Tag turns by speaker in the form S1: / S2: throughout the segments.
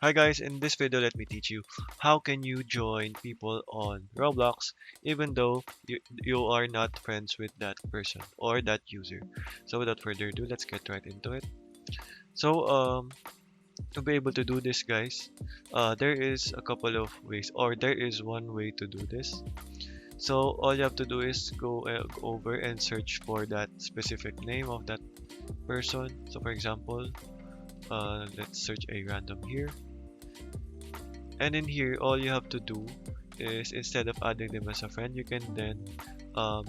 S1: Hi guys, in this video let me teach you how can you join people on Roblox even though you are not friends with that person or that user. So without further ado, let's get right into it. So to be able to do this guys, there is a couple of ways or there is one way to do this. So all you have to do is go over and search for that specific name of that person. So for example, let's search a random here. And in here, all you have to do is instead of adding them as a friend, you can then um,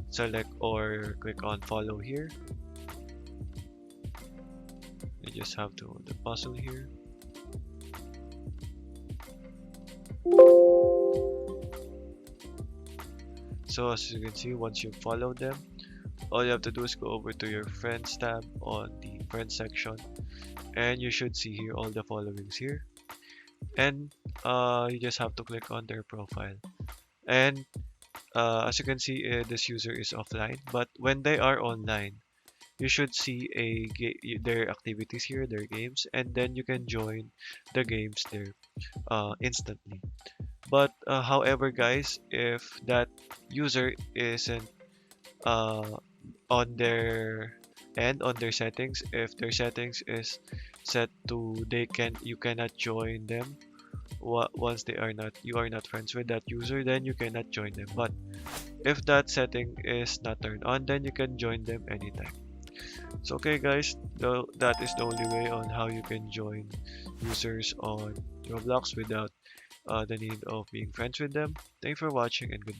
S1: select or click on follow here. You just have to the puzzle here. So as you can see, once you follow them, all you have to do is go over to your friends tab on the friends section, and you should see here all the followings here. And you just have to click on their profile. And as you can see, this user is offline, but when they are online, you should see their activities here, their games, and then you can join the games there instantly. But however, guys, if that user isn't uh, on their end on their settings, if their settings is set to you cannot join them once they are not you are not friends with that user, then you cannot join them. But if that setting is not turned on, then you can join them anytime. So okay guys, that is the only way on how you can join users on Roblox without the need of being friends with them. Thanks for watching and goodbye.